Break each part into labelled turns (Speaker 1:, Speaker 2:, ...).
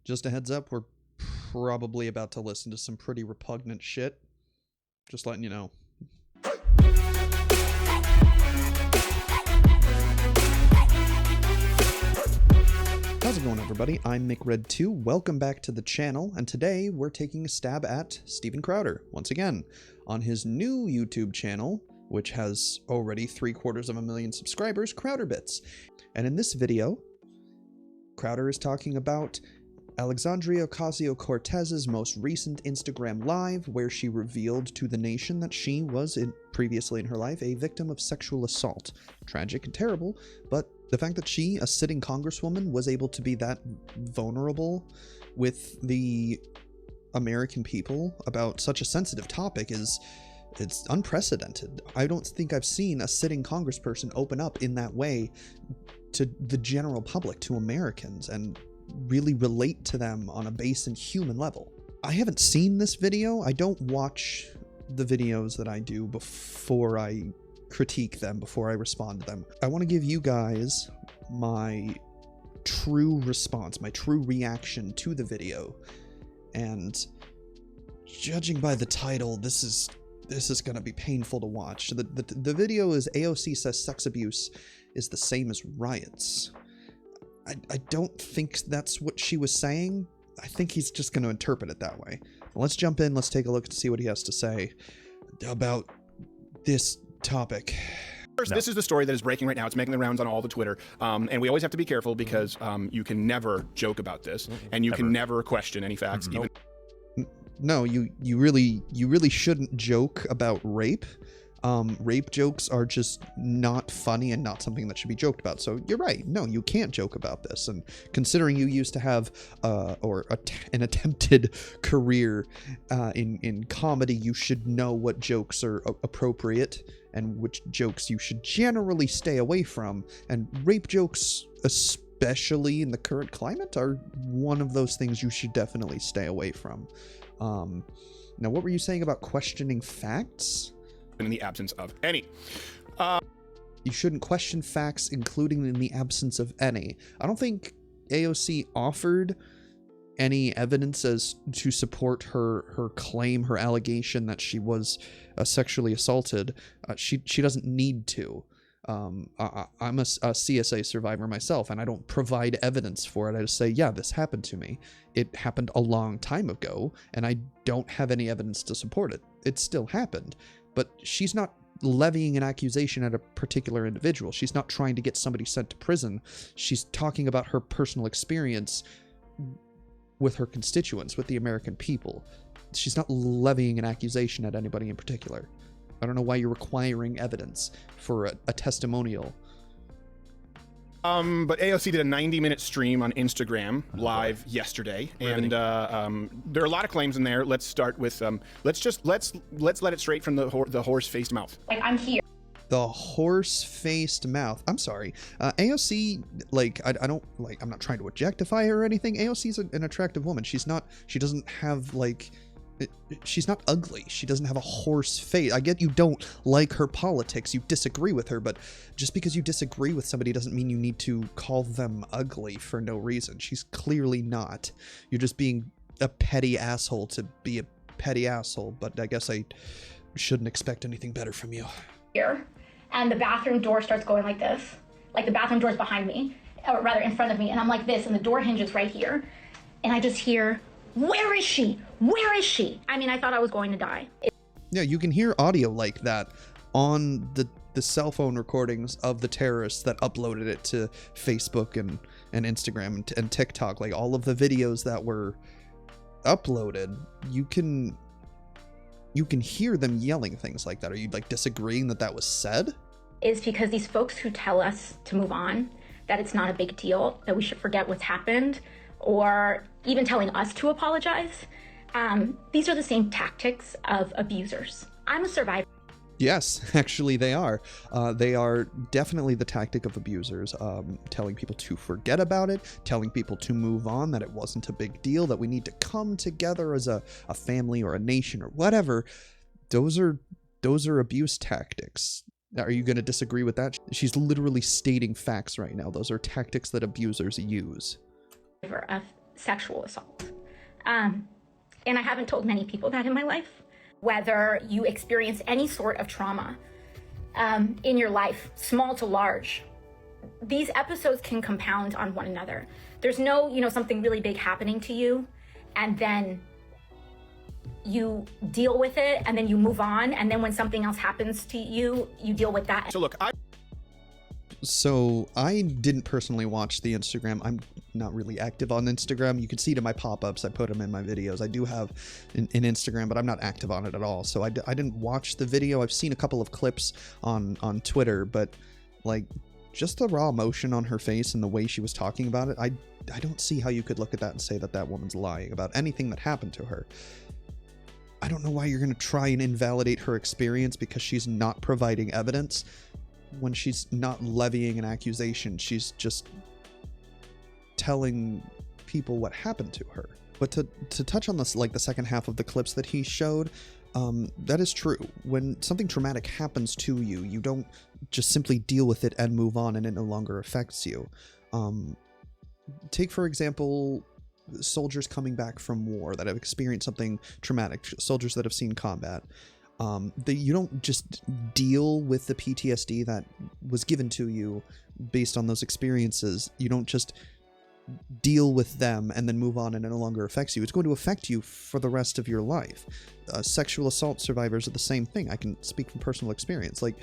Speaker 1: Just a heads up, we're probably about to listen to some pretty repugnant shit. Just letting you know. How's it going, everybody? I'm McRed2. Welcome back to the channel, and today we're taking a stab at Steven Crowder, once again, on his new YouTube channel, which has already 750,000 subscribers, Crowder Bits. And in this video, Crowder is talking about Alexandria Ocasio-Cortez's most recent Instagram Live, where she revealed to the nation that she was, previously in her life, a victim of sexual assault. Tragic and terrible, but the fact that she, a sitting congresswoman, was able to be that vulnerable with the American people about such a sensitive topic it's unprecedented. I don't think I've seen a sitting congressperson open up in that way to the general public, to Americans, and really relate to them on a base and human level. I haven't seen this video. I don't watch the videos that I do before I critique them, before I respond to them. I want to give you guys my true response, my true reaction to the video. And judging by the title, this is going to be painful to watch. The video is AOC says sex abuse is the same as riots. I don't think that's what she was saying. I think he's just going to interpret it that way. Let's jump in. Let's take a look and see what he has to say about this topic.
Speaker 2: First, this is the story that is breaking right now. It's making the rounds on all the Twitter. And we always have to be careful because you can never joke about this and you can never question any facts. Even
Speaker 1: No, you really shouldn't joke about rape. Rape jokes are just not funny and not something that should be joked about. So you're right. No, you can't joke about this. And considering you used to have an attempted career in comedy, you should know what jokes are appropriate and which jokes you should generally stay away from. And rape jokes, especially in the current climate, are one of those things you should definitely stay away from. Now, what were you saying about questioning facts?
Speaker 2: in the absence of any.
Speaker 1: You shouldn't question facts, including in the absence of any. I don't think AOC offered any evidence as to support her claim, her allegation that she was sexually assaulted. She doesn't need to. I'm a CSA survivor myself, and I don't provide evidence for it. I just say, yeah, this happened to me. It happened a long time ago, and I don't have any evidence to support it. It still happened. But she's not levying an accusation at a particular individual. She's not trying to get somebody sent to prison. She's talking about her personal experience with her constituents, with the American people. She's not levying an accusation at anybody in particular. I don't know why you're requiring evidence for a testimonial.
Speaker 2: But AOC did a 90-minute stream on Instagram live yesterday, and there are a lot of claims in there. Let's start with let's let it straight from the horse-faced mouth.
Speaker 3: Like, I'm here.
Speaker 1: The horse-faced mouth. I'm sorry. AOC, like, I don't, like, I'm not trying to objectify her or anything. AOC's an attractive woman. She doesn't have, like, she's not ugly. She doesn't have a horse face. I get you don't like her politics, you disagree with her, but just because you disagree with somebody doesn't mean you need to call them ugly for no reason. She's clearly not. You're just being a petty asshole to be a petty asshole, but I guess I shouldn't expect anything better from you.
Speaker 3: Here, and the bathroom door starts going like this. Like, the bathroom door's behind me, or rather in front of me, and I'm like this, and the door hinges right here, and I just hear, "Where is she? Where is she?" I mean, I thought I was going to die.
Speaker 1: Yeah, you can hear audio like that on the cell phone recordings of the terrorists that uploaded it to Facebook and Instagram and TikTok. Like, all of the videos that were uploaded, you can hear them yelling things like that. Are you, like, disagreeing that that was said?
Speaker 3: Is because these folks who tell us to move on, that it's not a big deal, that we should forget what's happened, or even telling us to apologize, these are the same tactics of abusers. I'm a survivor.
Speaker 1: Yes, actually they are. They are definitely the tactic of abusers, telling people to forget about it, telling people to move on, that it wasn't a big deal, that we need to come together as a family or a nation or whatever. Those are abuse tactics. Are you going to disagree with that? She's literally stating facts right now. Those are tactics that abusers use.
Speaker 3: Of sexual assault. And I haven't told many people that in my life. Whether you experience any sort of trauma in your life, small to large, these episodes can compound on one another. There's no, something really big happening to you, and then you deal with it, and then you move on, and then when something else happens to you, you deal with that.
Speaker 2: So look,
Speaker 1: So I didn't personally watch the Instagram. I'm not really active on Instagram. You can see it in my pop-ups. I put them in my videos. I do have an Instagram, but I'm not active on it at all. So I didn't watch the video. I've seen a couple of clips on Twitter, but like just the raw emotion on her face and the way she was talking about it, I don't see how you could look at that and say that that woman's lying about anything that happened to her. I don't know why you're going to try and invalidate her experience because she's not providing evidence. When she's not levying an accusation, she's just telling people what happened to her. But to touch on this, like the second half of the clips that he showed, that is true. When something traumatic happens to you, you don't just simply deal with it and move on and it no longer affects you. Take, for example, soldiers coming back from war that have experienced something traumatic, soldiers that have seen combat. You don't just deal with the PTSD that was given to you based on those experiences. You don't just deal with them and then move on and it no longer affects you. It's going to affect you for the rest of your life. Sexual assault survivors are the same thing. I can speak from personal experience. Like,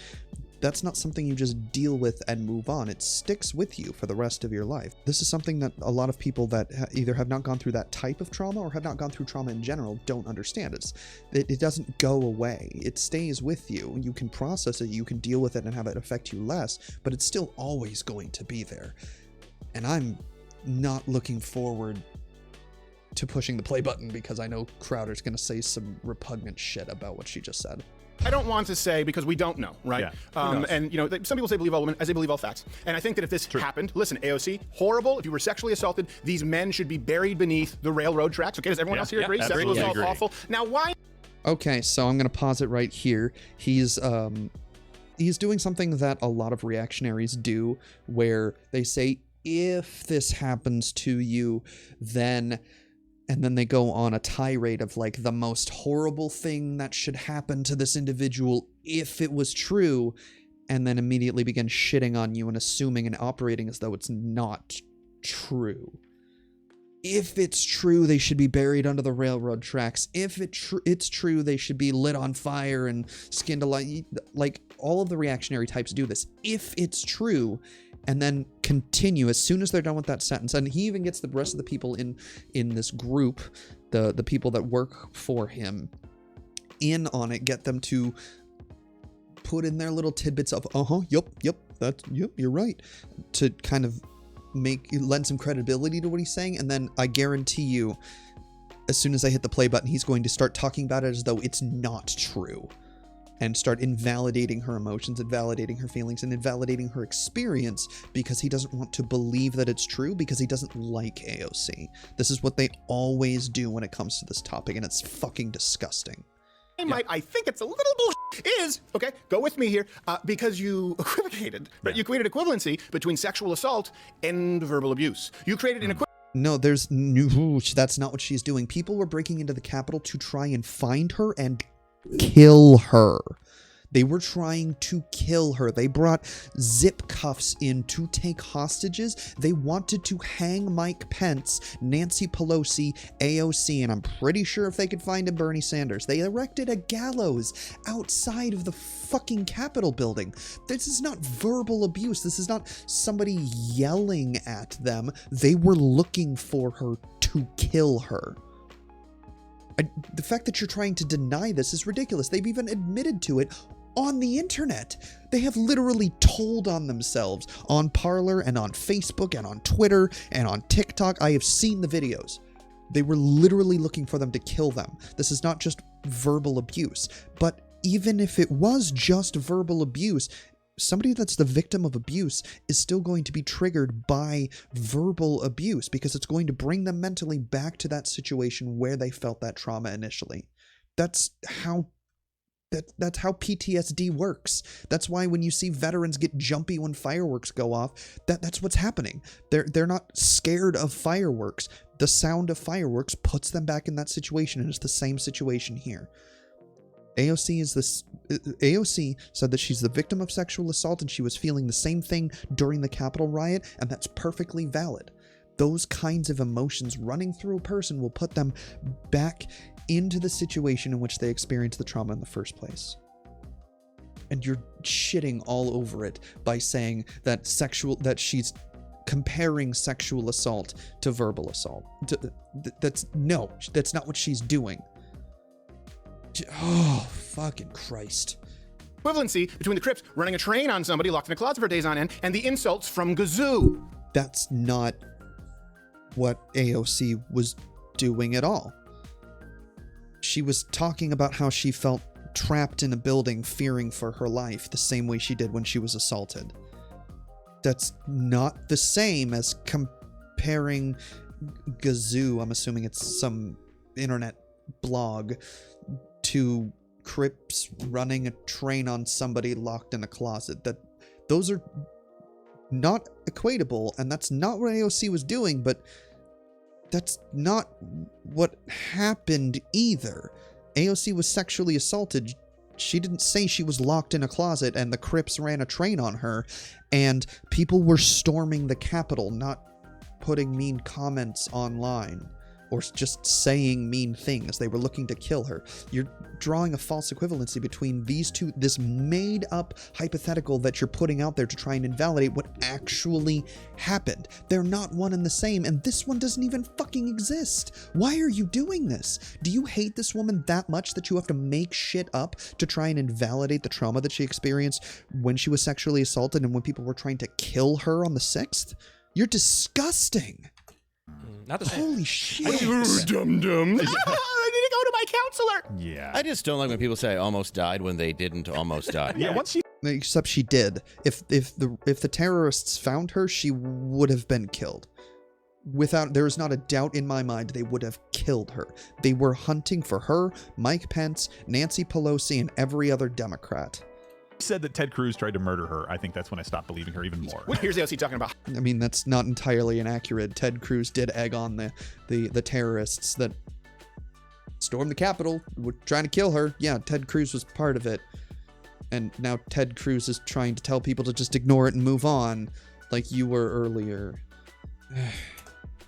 Speaker 1: that's not something you just deal with and move on. It sticks with you for the rest of your life. This is something that a lot of people that either have not gone through that type of trauma or have not gone through trauma in general don't understand. It doesn't go away. It stays with you. You can process it, you can deal with it and have it affect you less, but it's still always going to be there. And I'm not looking forward to pushing the play button because I know Crowder's going to say some repugnant shit about what she just said.
Speaker 2: I don't want to say because we don't know, right?
Speaker 4: Yeah.
Speaker 2: And some people say believe all women, as they believe all facts. And I think that if this happened, listen, AOC, horrible. If you were sexually assaulted, these men should be buried beneath the railroad tracks. Okay, does everyone else here agree? Sexual assault, awful. Now, why?
Speaker 1: Okay, so I'm gonna pause it right here. He's doing something that a lot of reactionaries do, where they say, if this happens to you, then... And then they go on a tirade of like the most horrible thing that should happen to this individual if it was true, and then immediately begin shitting on you and assuming and operating as though it's not true. If it's true, they should be buried under the railroad tracks. If it's true, they should be lit on fire and skinned alive. Like, all of the reactionary types do this. If it's true, and then continue as soon as they're done with that sentence. And he even gets the rest of the people in this group, the people that work for him, in on it, get them to put in their little tidbits of, yep, you're right, to kind of lend some credibility to what he's saying. And then I guarantee you, as soon as I hit the play button, he's going to start talking about it as though it's not true. And start invalidating her emotions, invalidating her feelings, and invalidating her experience because he doesn't want to believe that it's true, because he doesn't like AOC. This is what they always do when it comes to this topic, and it's fucking disgusting.
Speaker 2: I think it's a little bullshit, is, okay, go with me here, because you equivocated, but you created equivalency between sexual assault and verbal abuse. You created an
Speaker 1: No, that's not what she's doing. People were breaking into the Capitol to try and find her and kill her. They were trying to kill her. They brought zip cuffs in to take hostages. They wanted to hang Mike Pence, Nancy Pelosi, AOC, and I'm pretty sure if they could find him, Bernie Sanders. They erected a gallows outside of the fucking Capitol building. This is not verbal abuse. This is not somebody yelling at them. They were looking for her to kill her. The fact that you're trying to deny this is ridiculous. They've even admitted to it on the internet. They have literally told on themselves on Parler and on Facebook and on Twitter and on TikTok. I have seen the videos. They were literally looking for them to kill them. This is not just verbal abuse. But even if it was just verbal abuse, somebody that's the victim of abuse is still going to be triggered by verbal abuse because it's going to bring them mentally back to that situation where they felt that trauma initially. That's how That's how PTSD works. That's why when you see veterans get jumpy when fireworks go off, that's what's happening. They're not scared of fireworks. The sound of fireworks puts them back in that situation, and it's the same situation here. AOC said that she's the victim of sexual assault and she was feeling the same thing during the Capitol riot, and that's perfectly valid. Those kinds of emotions running through a person will put them back into the situation in which they experienced the trauma in the first place. And you're shitting all over it by saying that she's comparing sexual assault to verbal assault. That's not what she's doing. Oh, fucking Christ.
Speaker 2: Equivalency between the Crips running a train on somebody locked in a closet for days on end and the insults from Gazoo.
Speaker 1: That's not what AOC was doing at all. She was talking about how she felt trapped in a building fearing for her life the same way she did when she was assaulted. That's not the same as comparing Gazoo, I'm assuming it's some internet blog, to Crips running a train on somebody locked in a closet. Those are not equatable, and that's not what AOC was doing, but that's not what happened either. AOC was sexually assaulted. She didn't say she was locked in a closet and the Crips ran a train on her and people were storming the Capitol, not putting mean comments online or just saying mean things. They were looking to kill her. You're drawing a false equivalency between these two, this made-up hypothetical that you're putting out there to try and invalidate what actually happened. They're not one and the same, and this one doesn't even fucking exist. Why are you doing this? Do you hate this woman that much that you have to make shit up to try and invalidate the trauma that she experienced when she was sexually assaulted and when people were trying to kill her on the 6th? You're disgusting.
Speaker 4: Not the same.
Speaker 1: Holy shit.
Speaker 2: Dum-dum. I need to go to my counselor.
Speaker 5: Yeah.
Speaker 4: I just don't like when people say almost died when they didn't almost die.
Speaker 5: Yeah, once you
Speaker 1: Except she did. If the terrorists found her, she would have been killed. There is not a doubt in my mind they would have killed her. They were hunting for her, Mike Pence, Nancy Pelosi, and every other Democrat.
Speaker 5: said that Ted Cruz tried to murder her, I think that's when I stopped believing her even more.
Speaker 2: Here's AOC talking about.
Speaker 1: I mean, that's not entirely inaccurate. Ted Cruz did egg on the terrorists that stormed the Capitol, were trying to kill her. Yeah, Ted Cruz was part of it. And now Ted Cruz is trying to tell people to just ignore it and move on, like you were earlier.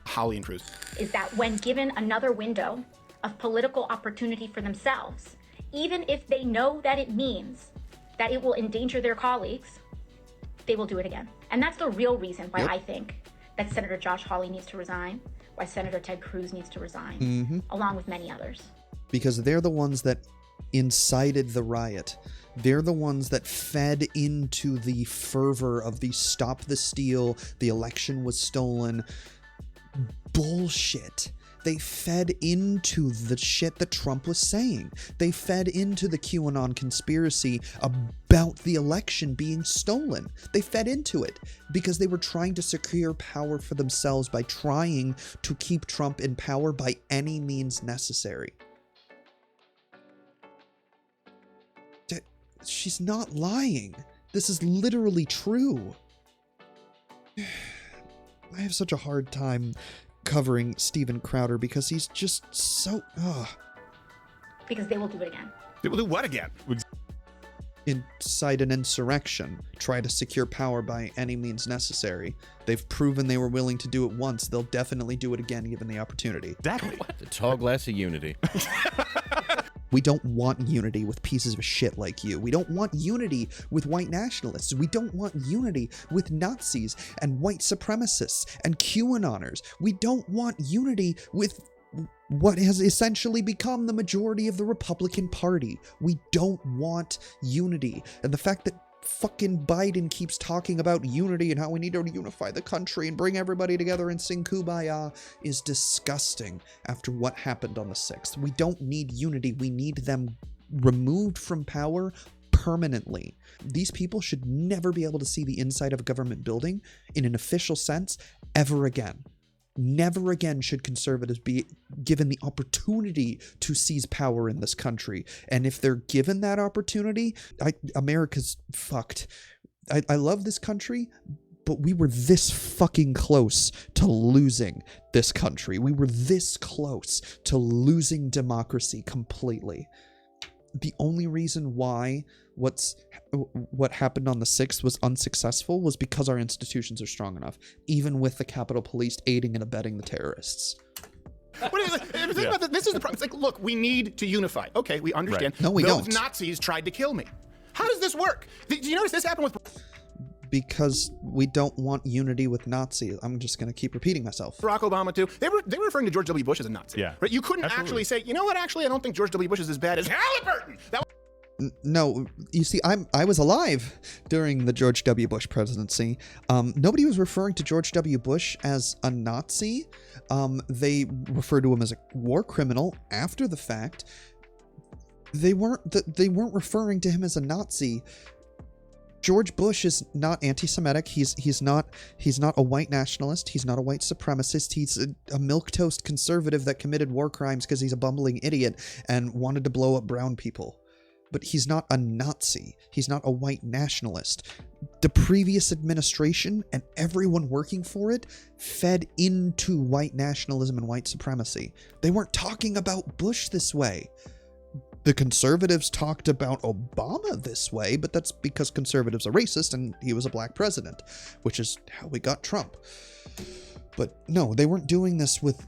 Speaker 2: Holly and Cruz.
Speaker 3: Is that when given another window of political opportunity for themselves, even if they know that it means that it will endanger their colleagues, they will do it again. And that's the real reason why I think that Senator Josh Hawley needs to resign, why Senator Ted Cruz needs to resign, along with many others. Because
Speaker 1: they're the ones that incited the riot. They're the ones that fed into the fervor of the stop the steal, the election was stolen bullshit. They fed into the shit that Trump was saying. They fed into the QAnon conspiracy about the election being stolen. They fed into it because they were trying to secure power for themselves by trying to keep Trump in power by any means necessary. She's not lying. This is literally true. I have such a hard time covering Steven Crowder because he's just so
Speaker 3: Because they will do it again.
Speaker 2: They will do what again?
Speaker 1: Incite an insurrection, try to secure power by any means necessary. They've proven they were willing to do it once. They'll definitely do it again given the opportunity.
Speaker 5: Exactly.
Speaker 4: The tall glass of unity.
Speaker 1: We don't want unity with pieces of shit like you. We don't want unity with white nationalists. We don't want unity with Nazis and white supremacists and QAnoners. We don't want unity with what has essentially become the majority of the Republican Party. We don't want unity. And the fact that fucking Biden keeps talking about unity and how we need to unify the country and bring everybody together and sing Kumbaya is disgusting after what happened on the 6th. We don't need unity. We need them removed from power permanently. These people should never be able to see the inside of a government building in an official sense ever again. Never again should conservatives be given the opportunity to seize power in this country. And if they're given that opportunity, America's fucked. I love this country, but we were this fucking close to losing this country. We were this close to losing democracy completely. The only reason why what happened on the 6th was unsuccessful was because our institutions are strong enough, even with the Capitol Police aiding and abetting the terrorists.
Speaker 2: This is the problem. It's like, look, we need to unify. Okay, we understand.
Speaker 1: Right. No, we
Speaker 2: Those
Speaker 1: don't.
Speaker 2: Nazis tried to kill me. How does this work? Do you notice this happened with
Speaker 1: Because we don't want unity with Nazis. I'm just going to keep repeating myself.
Speaker 2: Barack Obama too? They were referring to George W. Bush as a Nazi.
Speaker 5: Yeah.
Speaker 2: Right? You couldn't
Speaker 5: Absolutely.
Speaker 2: actually say, you know what? Actually, I don't think George W. Bush is as bad as Halliburton.
Speaker 1: No, you see, I was alive during the George W. Bush presidency. Nobody was referring to George W. Bush as a Nazi. They referred to him as a war criminal after the fact. They weren't referring to him as a Nazi. George Bush is not anti-Semitic. He's not a white nationalist. He's not a white supremacist. He's a milquetoast conservative that committed war crimes because he's a bumbling idiot and wanted to blow up brown people. But he's not a Nazi. He's not a white nationalist. The previous administration and everyone working for it fed into white nationalism and white supremacy. They weren't talking about Bush this way. The conservatives talked about Obama this way, but that's because conservatives are racist and he was a black president, which is how we got Trump. But no, they weren't doing this with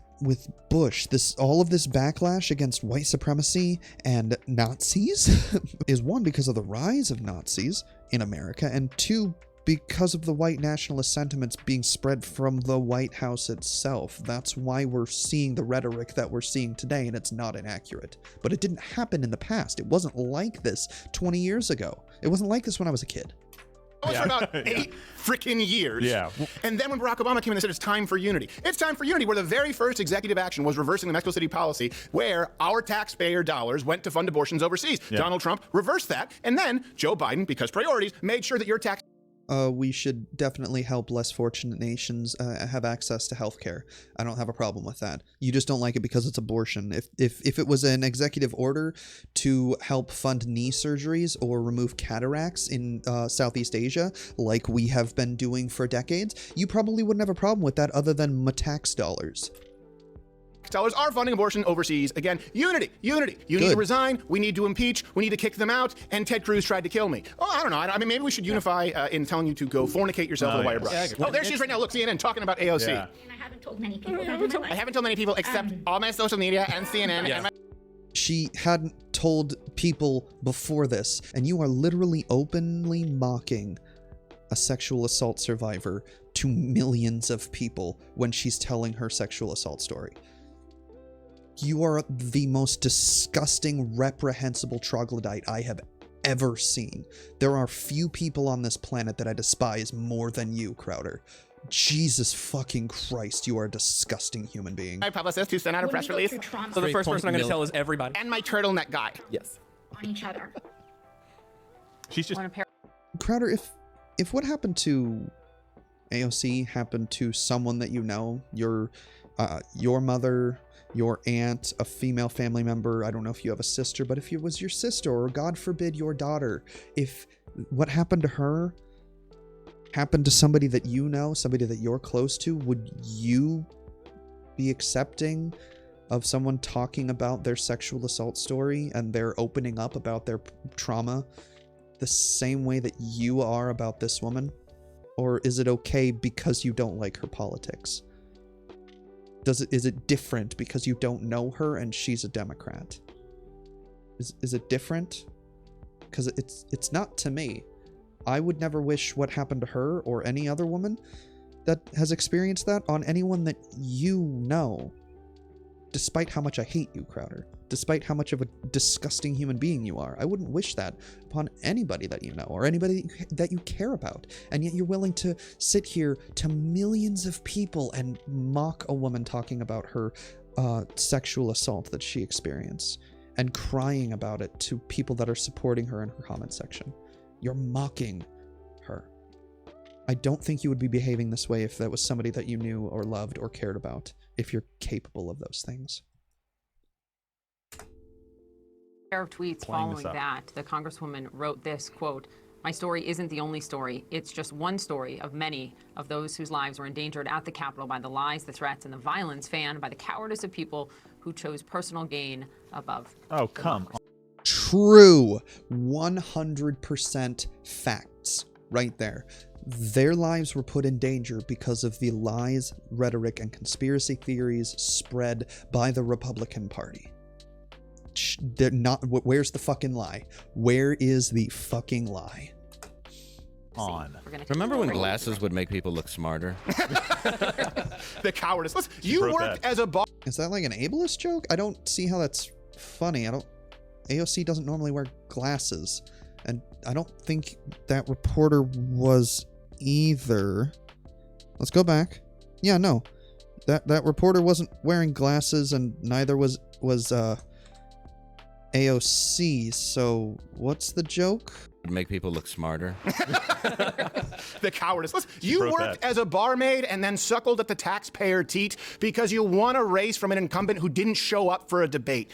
Speaker 1: Bush. All of this backlash against white supremacy and Nazis is one, because of the rise of Nazis in America, and two, because of the white nationalist sentiments being spread from the White House itself. That's why we're seeing the rhetoric that we're seeing today, and it's not inaccurate. But it didn't happen in the past. It wasn't like this 20 years ago. It wasn't like this when I was a kid.
Speaker 2: For about 8 freaking years.
Speaker 5: Yeah.
Speaker 2: And then when Barack Obama came in and said it's time for unity. It's time for unity, where the very first executive action was reversing the Mexico City policy, where our taxpayer dollars went to fund abortions overseas.
Speaker 5: Yeah.
Speaker 2: Donald Trump reversed that. And then Joe Biden, because priorities, made sure that your tax
Speaker 1: We should definitely help less fortunate nations have access to healthcare. I don't have a problem with that. You just don't like it because it's abortion. If it was an executive order to help fund knee surgeries or remove cataracts in Southeast Asia, like we have been doing for decades, you probably wouldn't have a problem with that other than my tax dollars.
Speaker 2: dollars are funding abortion overseas. Again, unity. You need to resign. We need to impeach. We need to kick them out. And Ted Cruz tried to kill me. Oh, I don't know. I mean, maybe we should unify in telling you to go fornicate yourself with a wire brush. Oh, there she is right now. Look, CNN talking about AOC.
Speaker 5: Yeah.
Speaker 3: And I haven't told many people that in my life.
Speaker 2: I haven't told many people except all my social media and CNN.
Speaker 5: Yeah.
Speaker 2: And my
Speaker 1: She hadn't told people before this, and you are literally openly mocking a sexual assault survivor to millions of people when she's telling her sexual assault story. You are the most disgusting, reprehensible troglodyte I have ever seen. There are few people on this planet that I despise more than you, Crowder. Jesus fucking Christ, you are a disgusting human being.
Speaker 2: my publicist who sent out a
Speaker 3: When
Speaker 2: press
Speaker 3: we go
Speaker 2: release.
Speaker 3: through trauma
Speaker 6: So the first person I'm going to
Speaker 4: 3.0
Speaker 6: tell is everybody.
Speaker 2: And my turtleneck guy.
Speaker 6: Yes.
Speaker 3: on each other.
Speaker 5: She's just
Speaker 3: On a pair.
Speaker 1: Crowder, if what happened to AOC happened to someone that you know, your mother, your aunt, a female family member, I don't know if you have a sister, but if it was your sister, or God forbid your daughter, if what happened to her happened to somebody that you know, somebody that you're close to, would you be accepting of someone talking about their sexual assault story and their opening up about their trauma the same way that you are about this woman? Or is it okay because you don't like her politics? Is it different because you don't know her and she's a Democrat? Is it different? Because it's not to me. I would never wish what happened to her or any other woman that has experienced that on anyone that you know. Despite how much I hate you, Crowder. Despite how much of a disgusting human being you are. I wouldn't wish that upon anybody that you know or anybody that you care about. And yet you're willing to sit here to millions of people and mock a woman talking about her sexual assault that she experienced and crying about it to people that are supporting her in her comment section. You're mocking her. I don't think you would be behaving this way if that was somebody that you knew or loved or cared about, if you're capable of those things.
Speaker 6: pair of tweets following that, the Congresswoman wrote this, quote, "My story isn't the only story. It's just one story of many of those whose lives were endangered at the Capitol by the lies, the threats, and the violence fanned by the cowardice of people who chose personal gain above."
Speaker 5: Oh, come on.
Speaker 1: True. 100% facts right there. Their lives were put in danger because of the lies, rhetoric, and conspiracy theories spread by the Republican Party. They're not. Where's the fucking lie? Where is the fucking lie?
Speaker 5: On.
Speaker 4: Remember when glasses would make people look smarter?
Speaker 2: The cowardice. Listen, you work as a bar.
Speaker 1: Is that like an ableist joke? I don't see how that's funny. AOC doesn't normally wear glasses, and I don't think that reporter was either. Let's go back. Yeah, no. That reporter wasn't wearing glasses, and neither was AOC. So what's the joke?
Speaker 4: Would make people look smarter.
Speaker 2: The cowardice. Listen, you worked as a barmaid and then suckled at the taxpayer Teat because you won a race from an incumbent who didn't show up for a debate.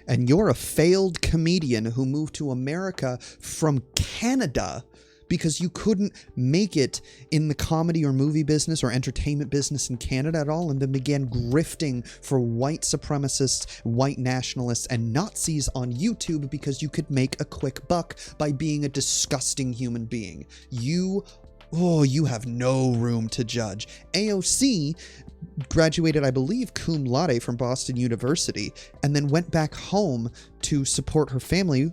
Speaker 1: And you're a failed comedian who moved to America from Canada because you couldn't make it in the comedy or movie business or entertainment business in Canada at all, and then began grifting for white supremacists, white nationalists, and Nazis on YouTube because you could make a quick buck by being a disgusting human being. You have no room to judge. AOC graduated, I believe, cum laude from Boston University, and then went back home to support her family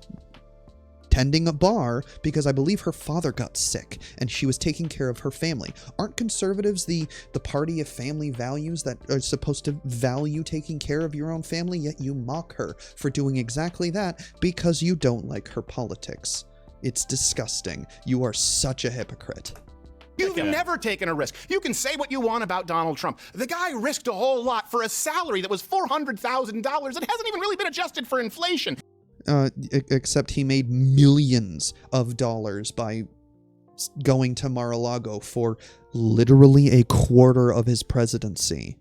Speaker 1: tending a bar because I believe her father got sick and she was taking care of her family. Aren't conservatives the party of family values that are supposed to value taking care of your own family, yet you mock her for doing exactly that because you don't like her politics? It's disgusting. You are such a hypocrite.
Speaker 2: You've never taken a risk. You can say what you want about Donald Trump. The guy risked a whole lot for a salary that was $400,000 that hasn't even really been adjusted for inflation.
Speaker 1: Except he made millions of dollars by going to Mar-a-Lago for literally a quarter of his presidency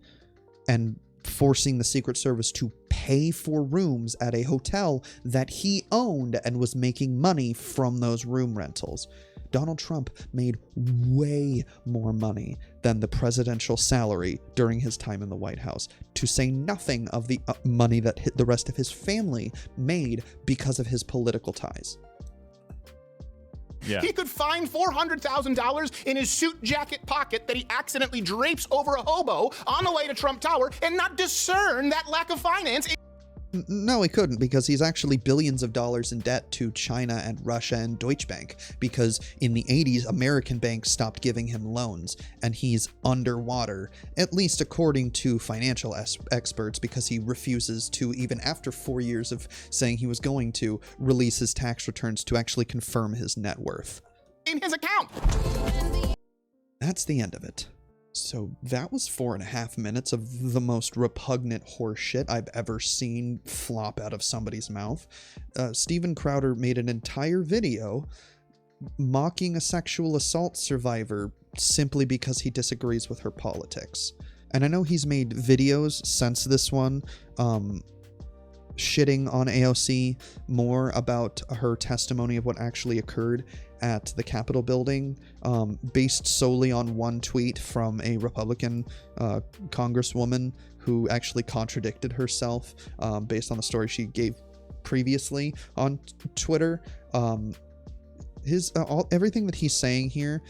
Speaker 1: and forcing the Secret Service to pay for rooms at a hotel that he owned and was making money from those room rentals. Donald Trump made way more money than the presidential salary during his time in the White House, to say nothing of the money that the rest of his family made because of his political ties.
Speaker 2: Yeah. He could find $400,000 in his suit jacket pocket that he accidentally drapes over a hobo on the way to Trump Tower and not discern that lack of finance.
Speaker 1: No, he couldn't, because he's actually billions of dollars in debt to China and Russia and Deutsche Bank, because in the 80s, American banks stopped giving him loans, and he's underwater, at least according to financial experts, because he refuses to, even after 4 years of saying he was going to, release his tax returns to actually confirm his net worth.
Speaker 2: In his account.
Speaker 1: That's the end of it. So that was 4.5 minutes of the most repugnant horse shit I've ever seen flop out of somebody's mouth. Steven Crowder made an entire video mocking a sexual assault survivor simply because he disagrees with her politics. And I know he's made videos since this one, shitting on AOC more about her testimony of what actually occurred at the Capitol building, based solely on one tweet from a Republican congresswoman who actually contradicted herself based on the story she gave previously on Twitter. Everything that he's saying here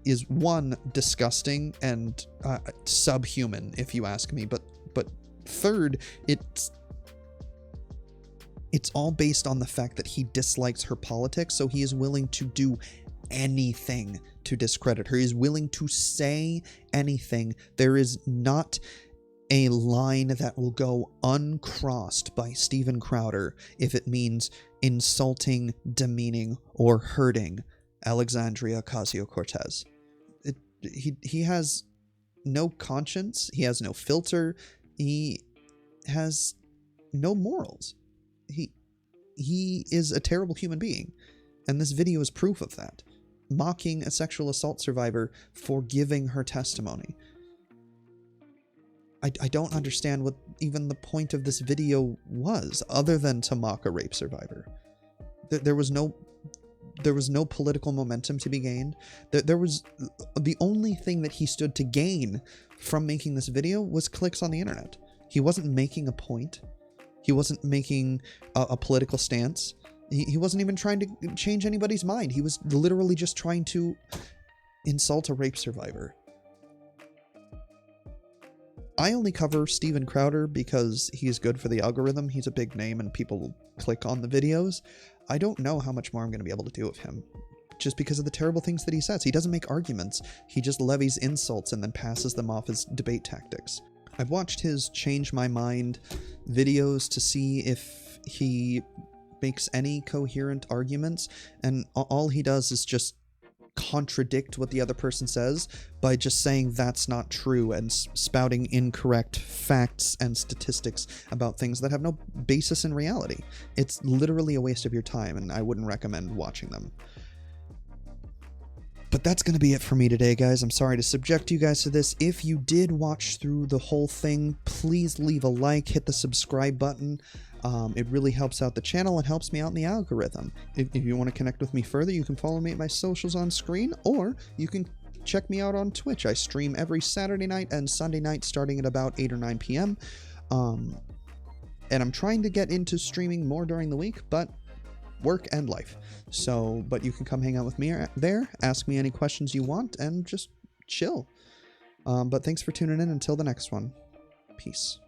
Speaker 1: is, one, disgusting and subhuman, if you ask me, but third, it's all based on the fact that he dislikes her politics, so he is willing to do anything to discredit her. He is willing to say anything. There is not a line that will go uncrossed by Steven Crowder if it means insulting, demeaning, or hurting Alexandria Ocasio-Cortez. He has no conscience. He has no filter. He has no morals. He is a terrible human being, and this video is proof of that. Mocking a sexual assault survivor for giving her testimony. I don't understand what even the point of this video was, other than to mock a rape survivor. There was no political momentum to be gained. There was the only thing that he stood to gain from making this video was clicks on the internet. He wasn't making a point. He wasn't making a political stance. He wasn't even trying to change anybody's mind. He was literally just trying to insult a rape survivor. I only cover Steven Crowder because he's good for the algorithm. He's a big name and people click on the videos. I don't know how much more I'm going to be able to do with him, just because of the terrible things that he says. He doesn't make arguments. He just levies insults and then passes them off as debate tactics. I've watched his Change My Mind videos to see if he makes any coherent arguments, and all he does is just contradict what the other person says by just saying that's not true and spouting incorrect facts and statistics about things that have no basis in reality. It's literally a waste of your time, and I wouldn't recommend watching them. But that's going to be it for me today, guys. I'm sorry to subject you guys to this. If you did watch through the whole thing, please leave a like, hit the subscribe button. It really helps out the channel and helps me out in the algorithm. If you want to connect with me further, you can follow me at my socials on screen, or you can check me out on Twitch. I stream every Saturday night and Sunday night starting at about 8 or 9 p.m. And I'm trying to get into streaming more during the week, but work and life. But you can come hang out with me there, ask me any questions you want, and just chill. But thanks for tuning in. Until the next one. Peace.